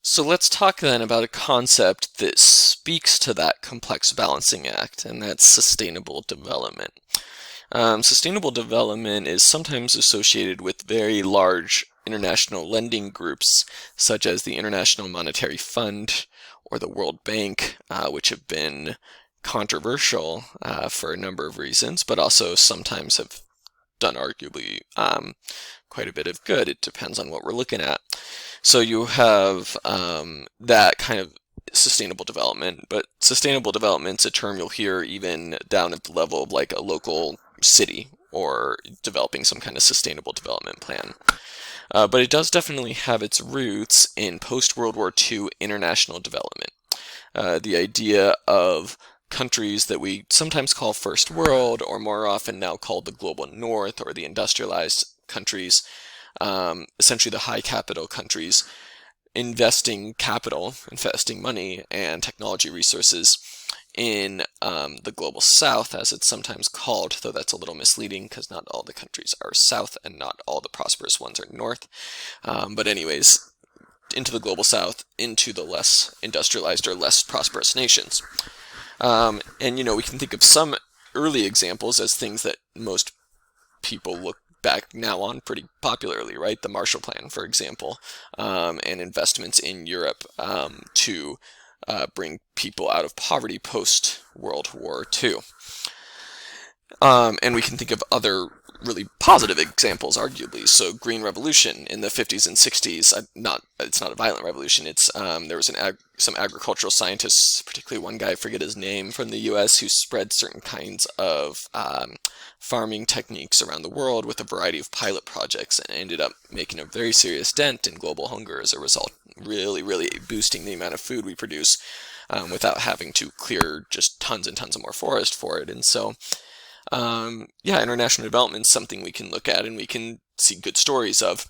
So let's talk then about a concept that speaks to that complex balancing act, and that's sustainable development. Sustainable development is sometimes associated with very large international lending groups, such as the International Monetary Fund or the World Bank, which have been controversial for a number of reasons, but also sometimes have done arguably quite a bit of good. It depends on what we're looking at. So you have that kind of sustainable development, but sustainable development's a term you'll hear even down at the level of like a local city or developing some kind of sustainable development plan. But it does definitely have its roots in post-World War II international development. The idea of countries that we sometimes call first world, or more often now called the global north or the industrialized countries, essentially the high capital countries, investing capital, investing money and technology resources in the global south, as it's sometimes called, though that's a little misleading because not all the countries are south and not all the prosperous ones are north. But anyways, into the global south, into the less industrialized or less prosperous nations. And we can think of some early examples as things that most people look back now on pretty popularly, right? The Marshall Plan, for example, and investments in Europe to bring people out of poverty post-World War II. And we can think of other really positive examples, arguably. So, Green Revolution in the 50s and 60s. It's not a violent revolution. It's there was some agricultural scientists, particularly one guy, I forget his name, from the U.S., who spread certain kinds of farming techniques around the world with a variety of pilot projects, and ended up making a very serious dent in global hunger as a result. Really, really boosting the amount of food we produce without having to clear just tons and tons of more forest for it. And so international development is something we can look at and we can see good stories of.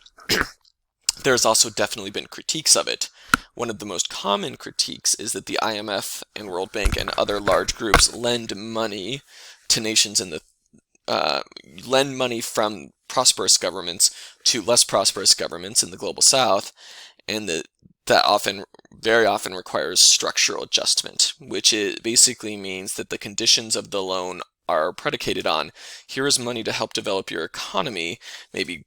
There's also definitely been critiques of it. One of the most common critiques is that the IMF and World Bank and other large groups lend money to nations in the lend money from prosperous governments to less prosperous governments in the global south, and that very often requires structural adjustment, which basically means that the conditions of the loan are predicated on, here is money to help develop your economy, maybe,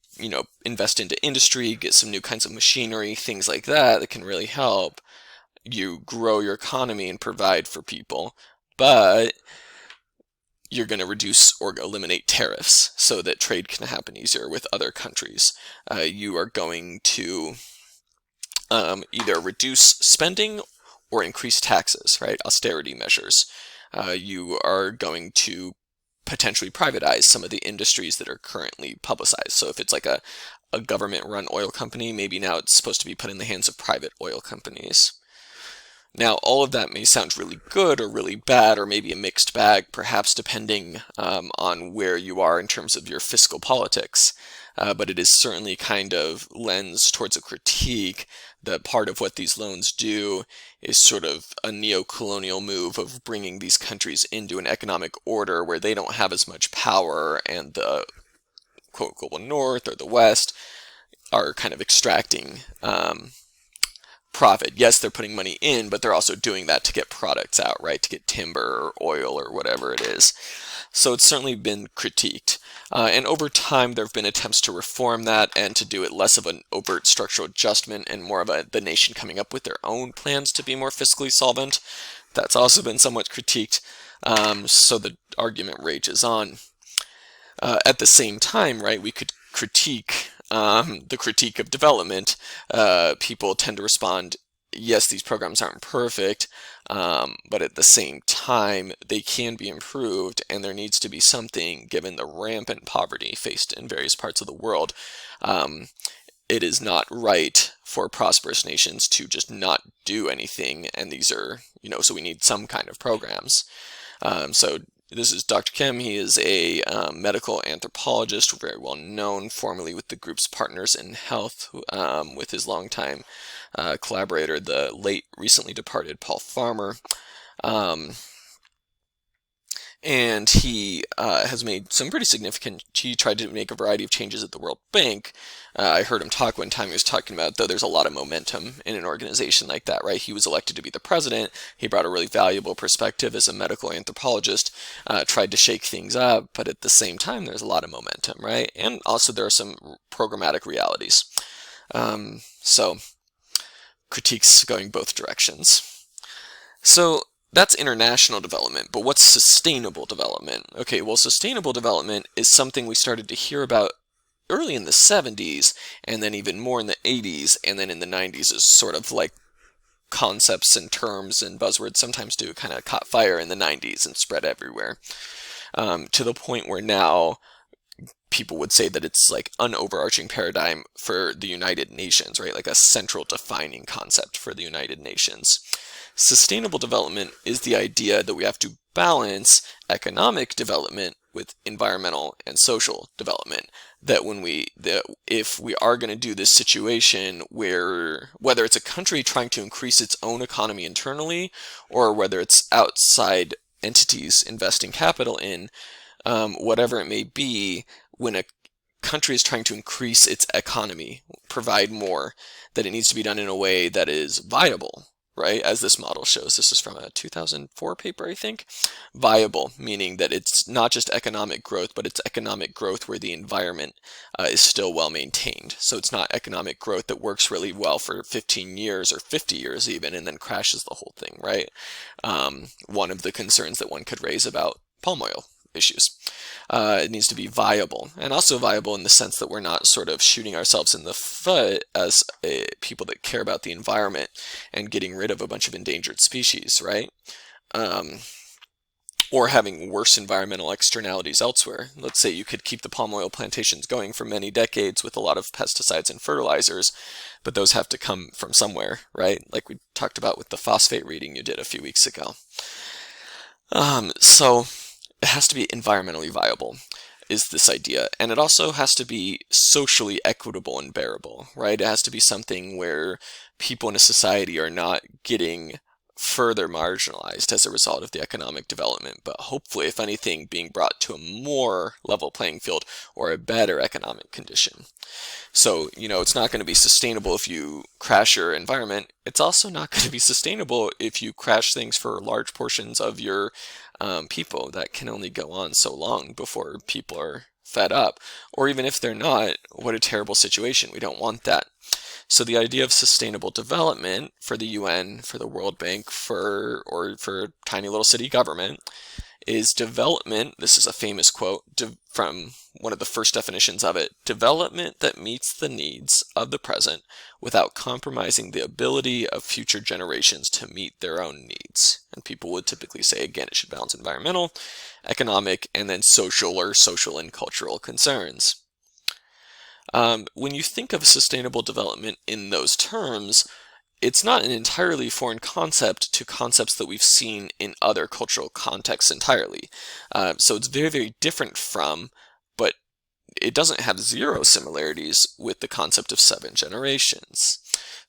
invest into industry, get some new kinds of machinery, things like that can really help you grow your economy and provide for people. But you're going to reduce or eliminate tariffs so that trade can happen easier with other countries. You are going to either reduce spending or increase taxes, right? Austerity measures. You are going to potentially privatize some of the industries that are currently publicized. So if it's like a government-run oil company, maybe now it's supposed to be put in the hands of private oil companies. Now, all of that may sound really good or really bad, or maybe a mixed bag, perhaps depending on where you are in terms of your fiscal politics. But it is certainly kind of lens towards a critique that part of what these loans do is sort of a neocolonial move of bringing these countries into an economic order where they don't have as much power, and the quote global north or the west are kind of extracting profit. Yes, they're putting money in, but they're also doing that to get products out, right? To get timber or oil or whatever it is. So it's certainly been critiqued. And over time, there have been attempts to reform that and to do it less of an overt structural adjustment and more of the nation coming up with their own plans to be more fiscally solvent. That's also been somewhat critiqued. So the argument rages on. At the same time, right, we could critique the critique of development. People tend to respond, yes, these programs aren't perfect, but at the same time, they can be improved, and there needs to be something given the rampant poverty faced in various parts of the world. It is not right for prosperous nations to just not do anything, and these are, so we need some kind of programs. So this is Dr. Kim. He is a medical anthropologist, very well known, formerly with the group's Partners in Health, with his longtime collaborator, the late recently departed Paul Farmer. And he has made some pretty significant, he tried to make a variety of changes at the World Bank. I heard him talk one time, he was talking about, though there's a lot of momentum in an organization like that, right? He was elected to be the president, he brought a really valuable perspective as a medical anthropologist, tried to shake things up, but at the same time there's a lot of momentum, right? And also there are some programmatic realities. So critiques going both directions. So that's international development, but what's sustainable development? Okay, well, sustainable development is something we started to hear about early in the 70s, and then even more in the 80s, and then in the 90s is sort of like concepts and terms and buzzwords sometimes do kind of caught fire in the 90s and spread everywhere, to the point where now people would say that it's like an overarching paradigm for the United Nations, right? Like a central defining concept for the United Nations. Sustainable development is the idea that we have to balance economic development with environmental and social development. That if we are going to do this situation where, whether it's a country trying to increase its own economy internally, or whether it's outside entities investing capital in, whatever it may be, when a country is trying to increase its economy, provide more, that it needs to be done in a way that is viable, right? As this model shows, this is from a 2004 paper, I think. Viable, meaning that it's not just economic growth, but it's economic growth where the environment is still well maintained. So it's not economic growth that works really well for 15 years or 50 years even, and then crashes the whole thing, right? One of the concerns that one could raise about palm oil issues. It needs to be viable, and also viable in the sense that we're not sort of shooting ourselves in the foot as people that care about the environment and getting rid of a bunch of endangered species, right? Or having worse environmental externalities elsewhere. Let's say you could keep the palm oil plantations going for many decades with a lot of pesticides and fertilizers, but those have to come from somewhere, right? Like we talked about with the phosphate reading you did a few weeks ago. So it has to be environmentally viable, is this idea. And it also has to be socially equitable and bearable, right? It has to be something where people in a society are not getting further marginalized as a result of the economic development, but hopefully, if anything, being brought to a more level playing field or a better economic condition. So, it's not going to be sustainable if you crash your environment. It's also not going to be sustainable if you crash things for large portions of your people. That can only go on so long before people are fed up. Or even if they're not, what a terrible situation. We don't want that. So the idea of sustainable development for the UN, for the World Bank, for tiny little city government, is development, this is a famous quote from one of the first definitions of it, development that meets the needs of the present without compromising the ability of future generations to meet their own needs. And people would typically say, again, it should balance environmental, economic, and then social and cultural concerns. When you think of sustainable development in those terms, it's not an entirely foreign concept to concepts that we've seen in other cultural contexts entirely. So it's very, very different from, but it doesn't have zero similarities with the concept of 7 generations.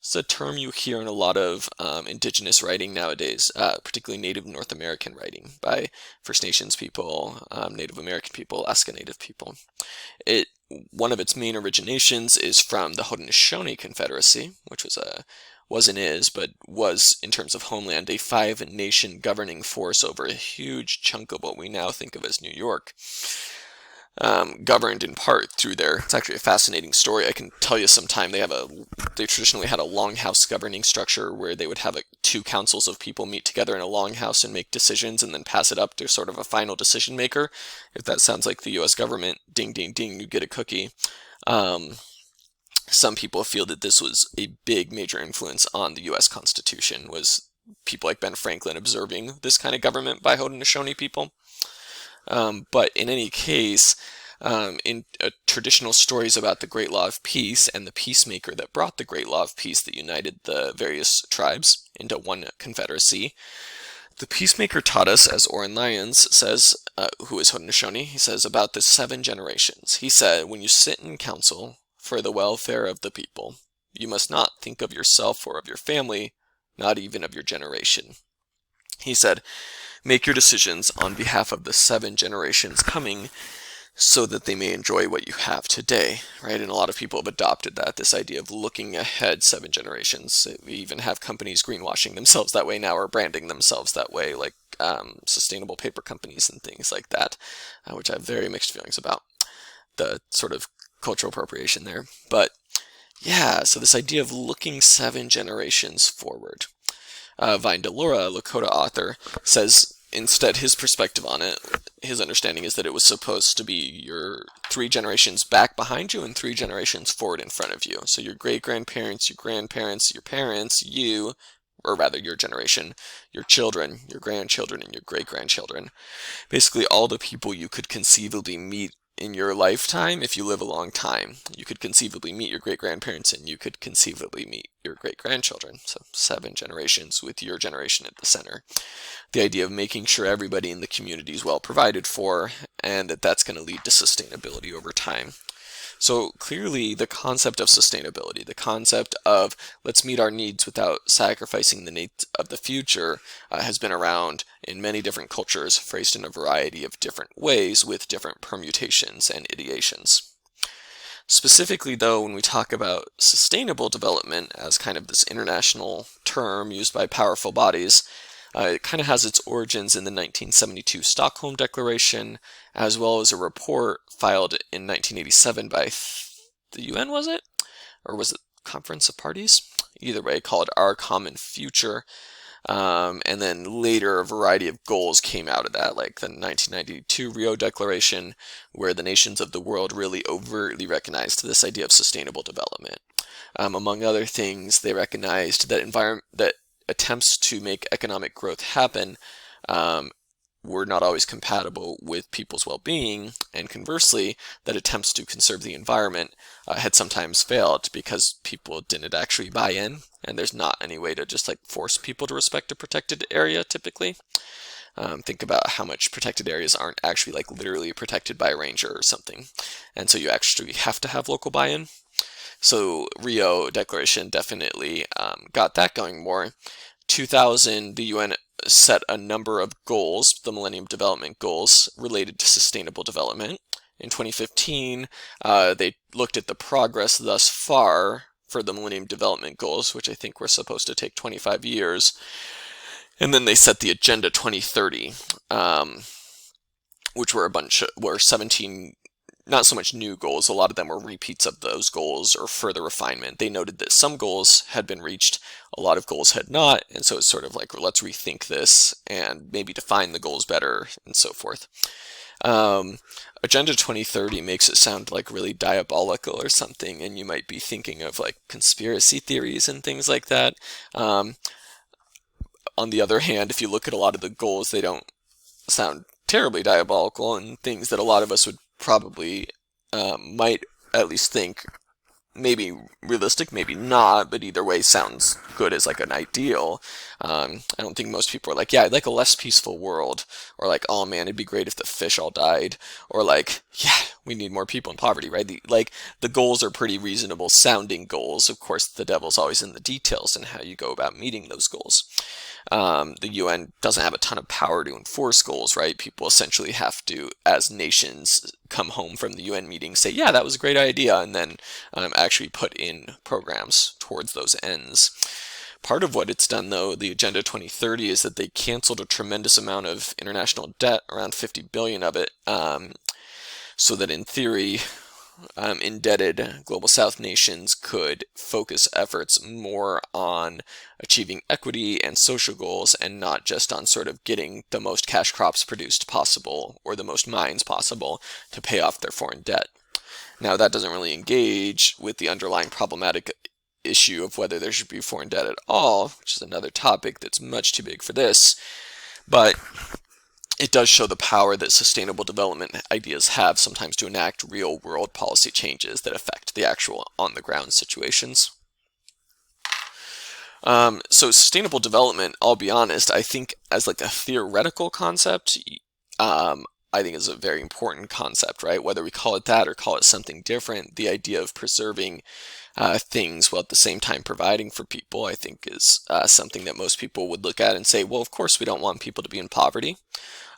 It's a term you hear in a lot of indigenous writing nowadays, particularly Native North American writing by First Nations people, Native American people, Alaska Native people. One of its main originations is from the Haudenosaunee Confederacy, which was in terms of homeland, a 5-nation governing force over a huge chunk of what we now think of as New York. Governed in part through it's actually a fascinating story. I can tell you sometime. They traditionally had a longhouse governing structure where they would have 2 councils of people meet together in a longhouse and make decisions and then pass it up to sort of a final decision maker. If that sounds like the US government, ding, ding, ding, you get a cookie. Some people feel that this was a big major influence on the US Constitution, was people like Ben Franklin observing this kind of government by Haudenosaunee people. But in any case, in traditional stories about the Great Law of Peace and the peacemaker that brought the Great Law of Peace that united the various tribes into one confederacy, the peacemaker taught us, as Oren Lyons says, who is Haudenosaunee, he says about the 7 generations. He said, when you sit in council for the welfare of the people, you must not think of yourself or of your family, not even of your generation. He said, make your decisions on behalf of the 7 generations coming so that they may enjoy what you have today, right? And a lot of people have adopted that, this idea of looking ahead 7 generations. We even have companies greenwashing themselves that way now, or branding themselves that way, like sustainable paper companies and things like that, which I have very mixed feelings about, the sort of cultural appropriation there. But yeah, so this idea of looking 7 generations forward. Vine Delora, a Lakota author, says instead his perspective on it, his understanding is that it was supposed to be your 3 generations back behind you and 3 generations forward in front of you. So your great-grandparents, your grandparents, your parents, you, or rather your generation, your children, your grandchildren, and your great-grandchildren. Basically all the people you could conceivably meet in your lifetime if you live a long time. You could conceivably meet your great-grandparents and you could conceivably meet your great-grandchildren. So 7 generations with your generation at the center. The idea of making sure everybody in the community is well provided for, and that's going to lead to sustainability over time. So clearly the concept of sustainability, the concept of let's meet our needs without sacrificing the needs of the future, has been around in many different cultures, phrased in a variety of different ways with different permutations and ideations. Specifically though, when we talk about sustainable development as kind of this international term used by powerful bodies, it kind of has its origins in the 1972 Stockholm Declaration, as well as a report filed in 1987 by the UN, was it? Or was it Conference of Parties? Either way, called Our Common Future. And then later, a variety of goals came out of that, like the 1992 Rio Declaration, where the nations of the world really overtly recognized this idea of sustainable development. Among other things, they recognized that attempts to make economic growth happen were not always compatible with people's well-being, and conversely, that attempts to conserve the environment had sometimes failed because people didn't actually buy in, and there's not any way to just like force people to respect a protected area typically. Think about how much protected areas aren't actually like literally protected by a ranger or something, and so you actually have to have local buy-in. So Rio Declaration definitely got that going more. 2000, the UN set a number of goals, the Millennium Development Goals, related to sustainable development. In 2015, they looked at the progress thus far for the Millennium Development Goals, which I think were supposed to take 25 years. And then they set the Agenda 2030, which were 17 not so much new goals, a lot of them were repeats of those goals or further refinement. They noted that some goals had been reached, a lot of goals had not, and so it's sort of like, let's rethink this and maybe define the goals better and so forth. Agenda 2030 makes it sound like really diabolical or something, and you might be thinking of like conspiracy theories and things like that. On the other hand, if you look at a lot of the goals, they don't sound terribly diabolical, and things that a lot of us would probably might at least think maybe realistic, maybe not, but either way sounds good as like an ideal. I don't think most people are like, yeah, I'd like a less peaceful world, or like, oh man, it'd be great if the fish all died, or like, yeah, we need more people in poverty, right? The goals are pretty reasonable sounding goals. Of course, the devil's always in the details and how you go about meeting those goals. The UN doesn't have a ton of power to enforce goals, right? People essentially have to, as nations come home from the UN meeting, say, yeah, that was a great idea, and then actually put in programs towards those ends. Part of what it's done, though, the Agenda 2030, is that they canceled a tremendous amount of international debt, around 50 billion of it, so that in theory, indebted Global South nations could focus efforts more on achieving equity and social goals and not just on sort of getting the most cash crops produced possible or the most mines possible to pay off their foreign debt. Now, that doesn't really engage with the underlying problematic issue of whether there should be foreign debt at all, which is another topic that's much too big for this, but it does show the power that sustainable development ideas have sometimes to enact real-world policy changes that affect the actual on-the-ground situations. So sustainable development, I'll be honest, I think as like a theoretical concept, I think is a very important concept, right? Whether we call it that or call it something different, the idea of preserving things while at the same time providing for people, I think is something that most people would look at and say, well, of course we don't want people to be in poverty.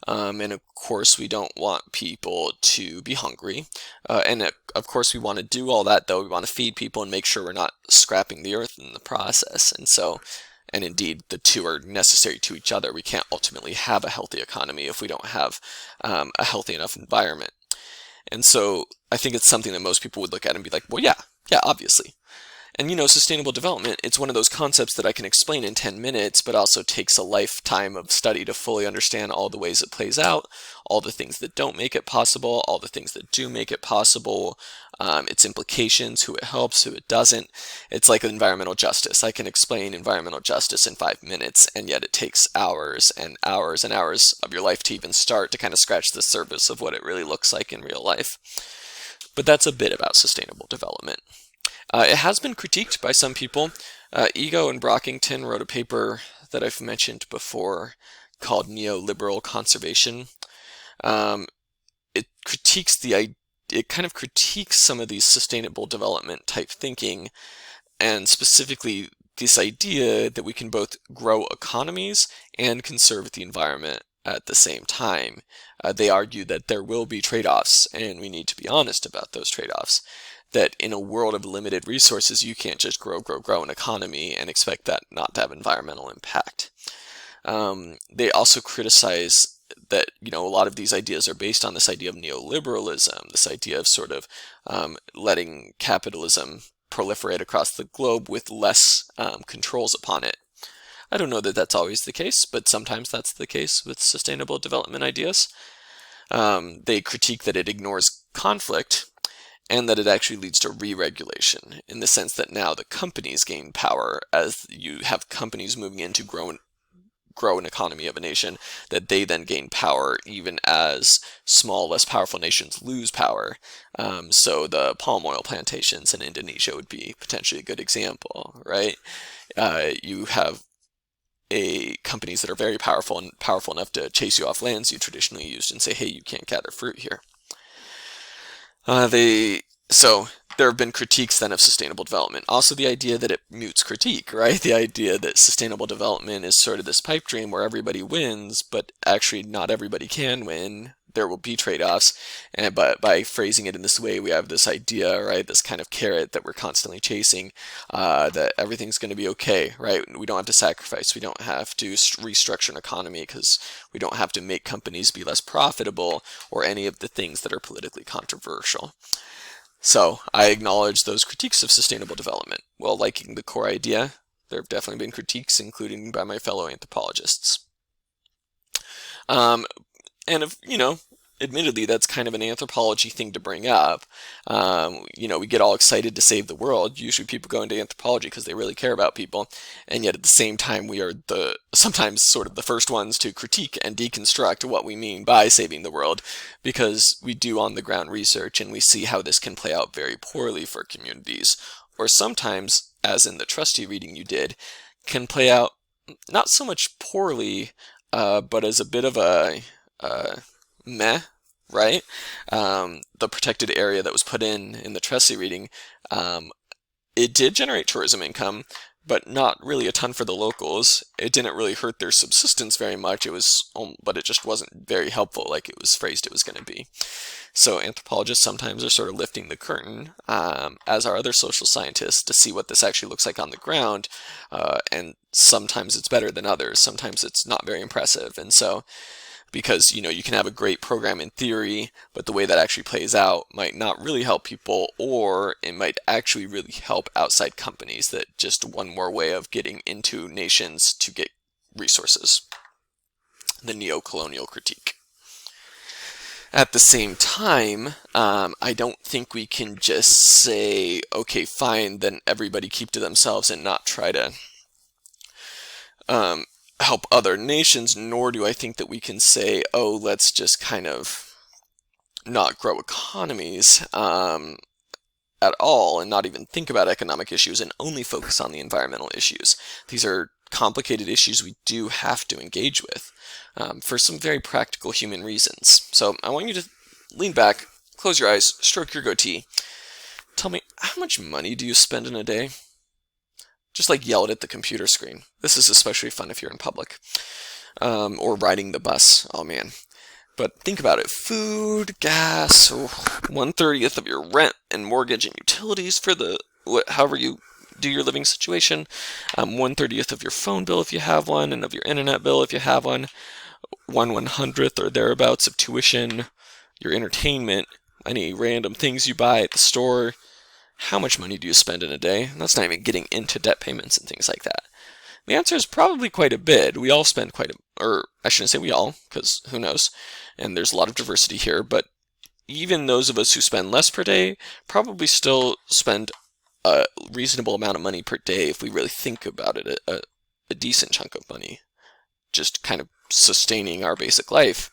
And of course, we don't want people to be hungry. And of course, we want to do all that, though. We want to feed people and make sure we're not scrapping the earth in the process. And so, and indeed, the two are necessary to each other. We can't ultimately have a healthy economy if we don't have a healthy enough environment. And so, I think it's something that most people would look at and be like, well, yeah, obviously. And sustainable development, it's one of those concepts that I can explain in 10 minutes, but also takes a lifetime of study to fully understand all the ways it plays out, all the things that don't make it possible, all the things that do make it possible, its implications, who it helps, who it doesn't. It's like environmental justice. I can explain environmental justice in 5 minutes, and yet it takes hours and hours and hours of your life to even start to kind of scratch the surface of what it really looks like in real life. But that's a bit about sustainable development. It has been critiqued by some people. Ego and Brockington wrote a paper that I've mentioned before called Neoliberal Conservation. It kind of critiques some of these sustainable development type thinking, and specifically this idea that we can both grow economies and conserve the environment at the same time. They argue that there will be trade-offs, and we need to be honest about those trade-offs. That in a world of limited resources, you can't just grow an economy and expect that not to have environmental impact. They also criticize that, a lot of these ideas are based on this idea of neoliberalism, this idea of sort of letting capitalism proliferate across the globe with less controls upon it. I don't know that that's always the case, but sometimes that's the case with sustainable development ideas. They critique that it ignores conflict, and that it actually leads to re-regulation, in the sense that now the companies gain power as you have companies moving in to grow an economy of a nation, that they then gain power even as small, less powerful nations lose power. So the palm oil plantations in Indonesia would be potentially a good example, right? You have companies that are very powerful and powerful enough to chase you off lands you traditionally used and say, hey, you can't gather fruit here. So there have been critiques then of sustainable development. Also the idea that it mutes critique, right? The idea that sustainable development is sort of this pipe dream where everybody wins, but actually not everybody can win. There will be trade-offs, but by phrasing it in this way, we have this idea, right? This kind of carrot that we're constantly chasing, that everything's going to be okay, right? We don't have to sacrifice. We don't have to restructure an economy because we don't have to make companies be less profitable or any of the things that are politically controversial. So I acknowledge those critiques of sustainable development. While liking the core idea, there have definitely been critiques, including by my fellow anthropologists. And if, admittedly, that's kind of an anthropology thing to bring up. We get all excited to save the world. Usually people go into anthropology because they really care about people. And yet at the same time, we are sometimes sort of the first ones to critique and deconstruct what we mean by saving the world, because we do on the ground research and we see how this can play out very poorly for communities. Or sometimes, as in the trustee reading you did, can play out not so much poorly, but as a bit of a meh, right? The protected area that was put in the trustee reading, it did generate tourism income, but not really a ton for the locals. It didn't really hurt their subsistence very much. But it just wasn't very helpful like it was phrased it was going to be. So anthropologists sometimes are sort of lifting the curtain, as are other social scientists, to see what this actually looks like on the ground. And sometimes it's better than others. Sometimes it's not very impressive. And so, because you can have a great program in theory, but the way that actually plays out might not really help people, or it might actually really help outside companies, that just one more way of getting into nations to get resources. The Neocolonial Critique. At the same time, I don't think we can just say, okay, fine, then everybody keep to themselves and not try to help other nations, nor do I think that we can say, oh, let's just kind of not grow economies at all and not even think about economic issues and only focus on the environmental issues. These are complicated issues we do have to engage with for some very practical human reasons. So I want you to lean back, close your eyes, stroke your goatee. Tell me, how much money do you spend in a day? Just like yell it at the computer screen. This is especially fun if you're in public. Or riding the bus. Oh man. But think about it. Food, gas, 1/30 of your rent and mortgage and utilities for however you do your living situation. 1/30 of your phone bill if you have one, and of your internet bill if you have one. 1/100th or thereabouts of tuition, your entertainment, any random things you buy at the store. How much money do you spend in a day? And that's not even getting into debt payments and things like that. The answer is probably quite a bit. We all spend or I shouldn't say we all, because who knows, and there's a lot of diversity here, but even those of us who spend less per day probably still spend a reasonable amount of money per day if we really think about it, a decent chunk of money, just kind of sustaining our basic life.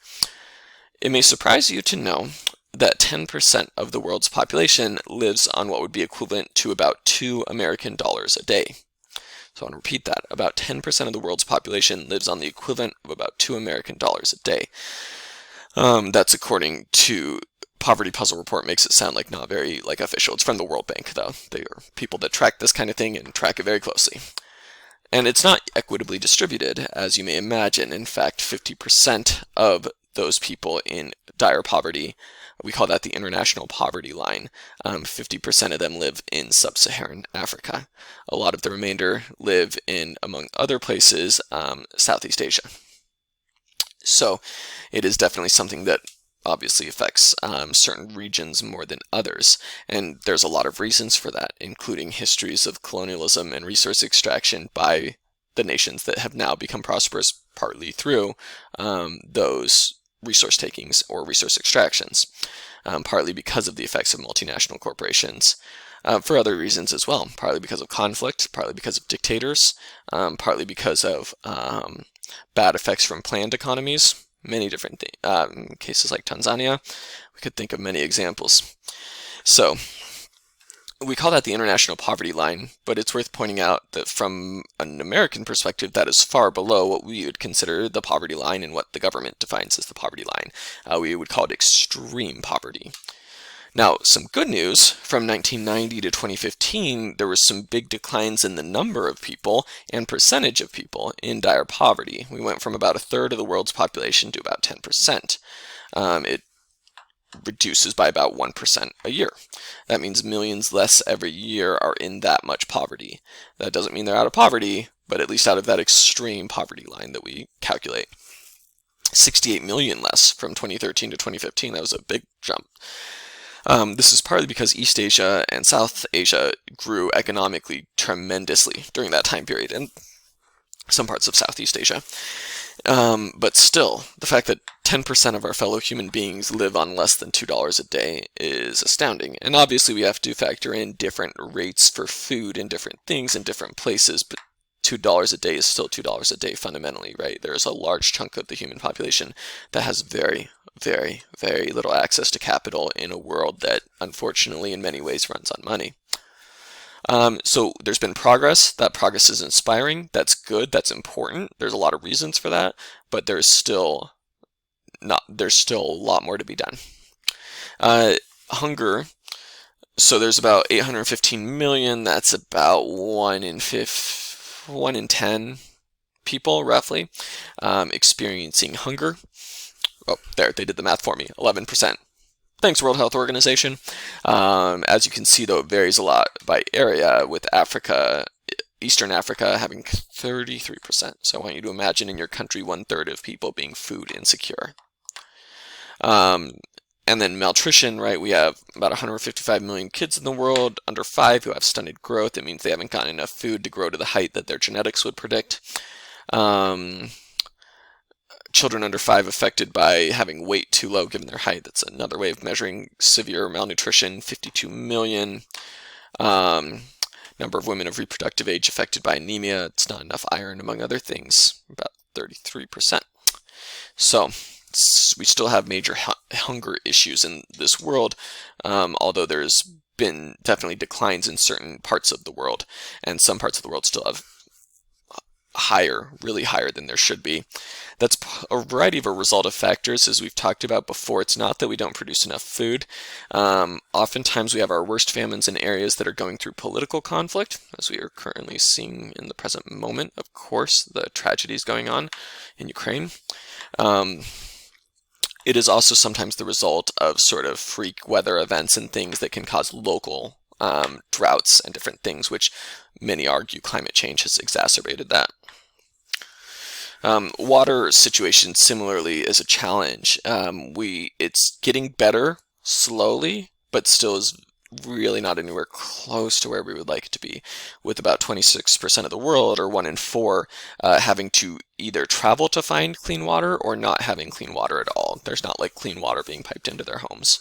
It may surprise you to know that 10% of the world's population lives on what would be equivalent to about $2 American a day. So I want to repeat that. About 10% of the world's population lives on the equivalent of about $2 American a day. That's according to Poverty Puzzle Report. Makes it sound like not very official. It's from the World Bank, though. They are people that track this kind of thing and track it very closely. And it's not equitably distributed, as you may imagine. In fact, 50% of those people in dire poverty, we call that the international poverty line. 50% of them live in sub-Saharan Africa. A lot of the remainder live in, among other places, Southeast Asia. So it is definitely something that obviously affects certain regions more than others. And there's a lot of reasons for that, including histories of colonialism and resource extraction by the nations that have now become prosperous partly through those resource takings or resource extractions, partly because of the effects of multinational corporations, for other reasons as well, partly because of conflict, partly because of dictators, partly because of bad effects from planned economies, many different cases like Tanzania. We could think of many examples. So we call that the international poverty line, but it's worth pointing out that from an American perspective, that is far below what we would consider the poverty line and what the government defines as the poverty line. We would call it extreme poverty. Now, some good news, from 1990 to 2015, there was some big declines in the number of people and percentage of people in dire poverty. We went from about a third of the world's population to about 10%. It reduces by about 1% a year. That means millions less every year are in that much poverty. That doesn't mean they're out of poverty, but at least out of that extreme poverty line that we calculate. 68 million less from 2013 to 2015. That was a big jump. This is partly because East Asia and South Asia grew economically tremendously during that time period, and some parts of Southeast Asia. But still, the fact that 10% of our fellow human beings live on less than $2 a day is astounding. And obviously we have to factor in different rates for food and different things in different places, but $2 a day is still $2 a day fundamentally, right? There's a large chunk of the human population that has very, very, very little access to capital in a world that unfortunately in many ways runs on money. So there's been progress. That progress is inspiring. That's good. That's important. There's a lot of reasons for that, but there's still a lot more to be done. Hunger. So there's about 815 million. That's about 1 in 10 people, roughly, experiencing hunger. Oh, there, they did the math for me. 11%. Thanks, World Health Organization. As you can see, though, it varies a lot by area, with Africa, Eastern Africa, having 33%. So I want you to imagine in your country 1/3 of people being food insecure. And then malnutrition, right? We have about 155 million kids in the world under 5 who have stunted growth. It means they haven't gotten enough food to grow to the height that their genetics would predict. Children under 5 affected by having weight too low given their height. That's another way of measuring severe malnutrition, 52 million. Number of women of reproductive age affected by anemia. It's not enough iron, among other things, about 33%. So we still have major hunger issues in this world, although there's been definitely declines in certain parts of the world, and some parts of the world still have higher, really higher than there should be. That's a variety of a result of factors, as we've talked about before. It's not that we don't produce enough food. Oftentimes we have our worst famines in areas that are going through political conflict, as we are currently seeing in the present moment, of course, the tragedies going on in Ukraine. It is also sometimes the result of sort of freak weather events and things that can cause local droughts and different things, which many argue climate change has exacerbated that. Water situation similarly is a challenge. It's getting better slowly, but still is really not anywhere close to where we would like it to be, with about 26% of the world, or 1 in 4, having to either travel to find clean water or not having clean water at all. There's not like clean water being piped into their homes.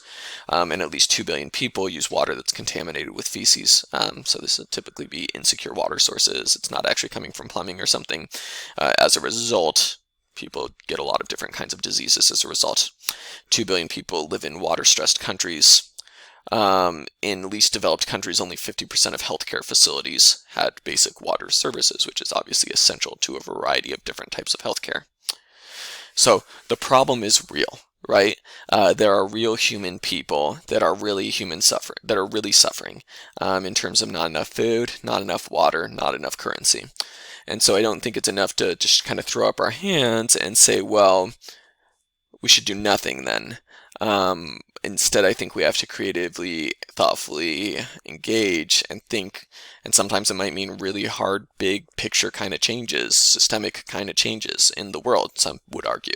And at least 2 billion people use water that's contaminated with feces. So this would typically be insecure water sources. It's not actually coming from plumbing or something. As a result, people get a lot of different kinds of diseases as a result. 2 billion people live in water-stressed countries. In least developed countries, only 50% of healthcare facilities had basic water services, which is obviously essential to a variety of different types of healthcare. So the problem is real, right? There are real human people that are really suffering in terms of not enough food, not enough water, not enough currency. And so I don't think it's enough to just kind of throw up our hands and say, well, we should do nothing then. Instead, I think we have to creatively, thoughtfully engage and think, and sometimes it might mean really hard, big picture kind of changes, systemic kind of changes in the world, some would argue.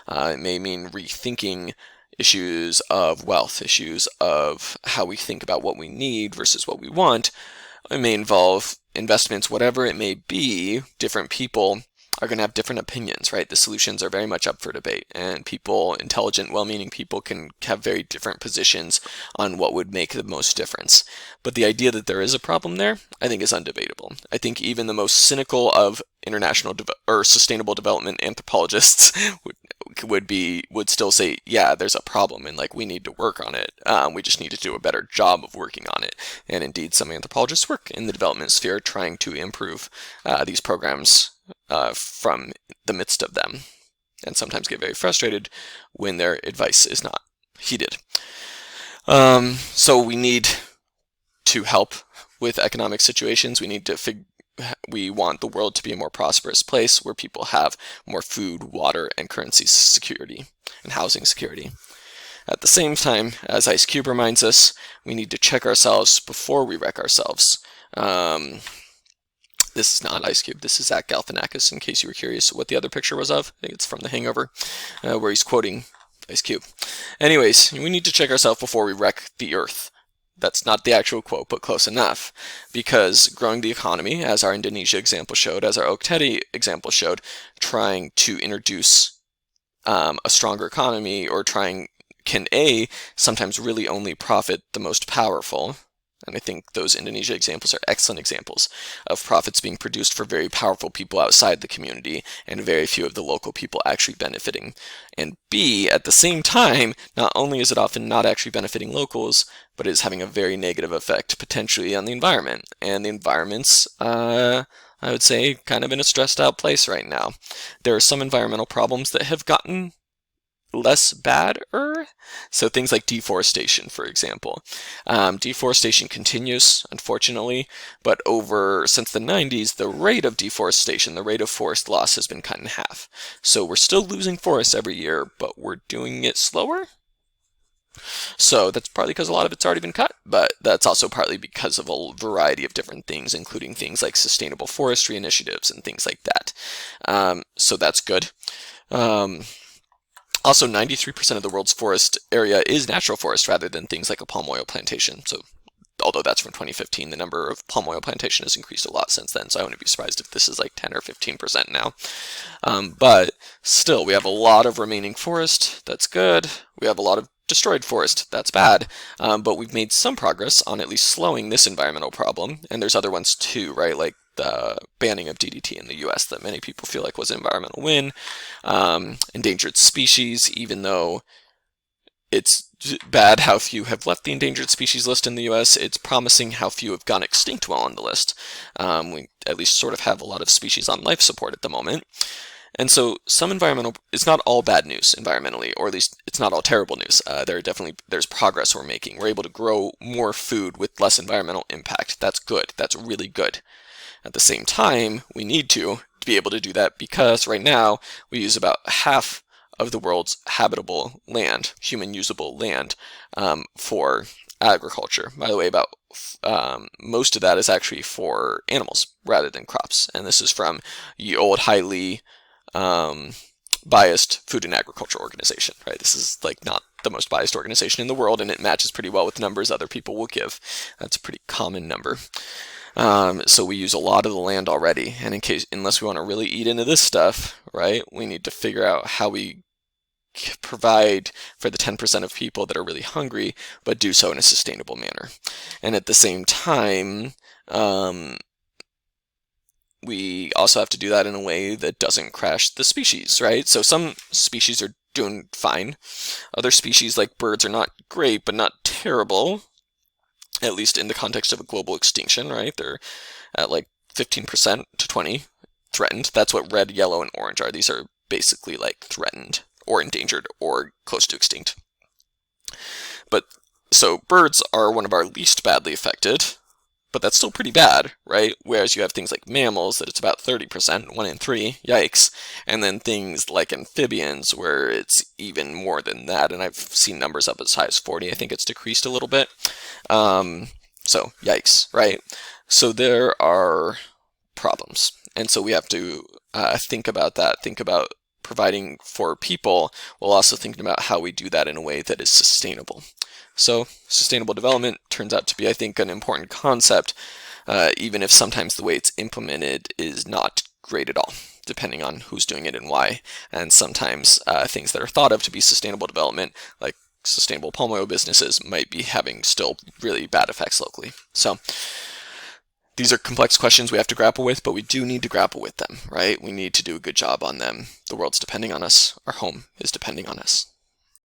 It may mean rethinking issues of wealth, issues of how we think about what we need versus what we want. It may involve investments, whatever it may be. Different people are going to have different opinions, right? The solutions are very much up for debate, and people, intelligent, well-meaning people, can have very different positions on what would make the most difference. But the idea that there is a problem there, I think, is undebatable. I think even the most cynical of international or sustainable development anthropologists would still say, yeah, there's a problem, and like we need to work on it. We just need to do a better job of working on it. And indeed, some anthropologists work in the development sphere trying to improve these programs from the midst of them, and sometimes get very frustrated when their advice is not heeded. So we need to help with economic situations. We want the world to be a more prosperous place where people have more food, water, and currency security and housing security. At the same time, as Ice Cube reminds us, we need to check ourselves before we wreck ourselves. This is not Ice Cube, this is Zach Galifianakis, in case you were curious what the other picture was of. I think it's from The Hangover, where he's quoting Ice Cube. Anyways, we need to check ourselves before we wreck the earth. That's not the actual quote, but close enough. Because growing the economy, as our Indonesia example showed, as our Oak Teddy example showed, trying to introduce a stronger economy, or can sometimes really only profit the most powerful. And I think those Indonesia examples are excellent examples of profits being produced for very powerful people outside the community, and very few of the local people actually benefiting. And B, at the same time, not only is it often not actually benefiting locals, but it is having a very negative effect potentially on the environment. And the environment's, I would say, kind of in a stressed out place right now. There are some environmental problems that have gotten less badder. So things like deforestation, for example. Deforestation continues, unfortunately, but since the 90s, the rate of deforestation, the rate of forest loss, has been cut in half. So we're still losing forests every year, but we're doing it slower. So that's partly because a lot of it's already been cut, but that's also partly because of a variety of different things, including things like sustainable forestry initiatives and things like that. So that's good. Also, 93% of the world's forest area is natural forest rather than things like a palm oil plantation. So, although that's from 2015, the number of palm oil plantation has increased a lot since then. So I wouldn't be surprised if this is like 10 or 15% now. But still, we have a lot of remaining forest. That's good. We have a lot of destroyed forest. That's bad. But we've made some progress on at least slowing this environmental problem. And there's other ones too, right? Like the banning of DDT in the US that many people feel like was an environmental win. Endangered species, even though it's bad how few have left the endangered species list in the US. It's promising how few have gone extinct while on the list. We at least sort of have a lot of species on life support at the moment. And so some environmental, it's not all bad news environmentally, or at least it's not all terrible news. There's progress we're making. We're able to grow more food with less environmental impact. That's good. That's really good. At the same time, we need to be able to do that because right now we use about half of the world's habitable land, human usable land, for agriculture. By the way, about most of that is actually for animals rather than crops. And this is from the old highly biased Food and Agriculture Organization, right? This is like not the most biased organization in the world, and it matches pretty well with numbers other people will give. That's a pretty common number. So we use a lot of the land already, and unless we want to really eat into this stuff, right, we need to figure out how we provide for the 10% of people that are really hungry, but do so in a sustainable manner. And at the same time, we also have to do that in a way that doesn't crash the species, right? So some species are doing fine. Other species like birds are not great, but not terrible, at least in the context of a global extinction, right? They're at like 15% to 20% threatened. That's what red, yellow, and orange are. These are basically like threatened or endangered or close to extinct. But so birds are one of our least badly affected, but that's still pretty bad, right? Whereas you have things like mammals that it's about 30%, 1 in 3, yikes. And then things like amphibians where it's even more than that, and I've seen numbers up as high as 40. I think it's decreased a little bit. So yikes, right? So there are problems. And so we have to think about that, think about providing for people, while also thinking about how we do that in a way that is sustainable. So sustainable development turns out to be, I think, an important concept, even if sometimes the way it's implemented is not great at all, depending on who's doing it and why. And sometimes things that are thought of to be sustainable development, like sustainable palm oil businesses, might be having still really bad effects locally. So these are complex questions we have to grapple with, but we do need to grapple with them, right? We need to do a good job on them. The world's depending on us. Our home is depending on us.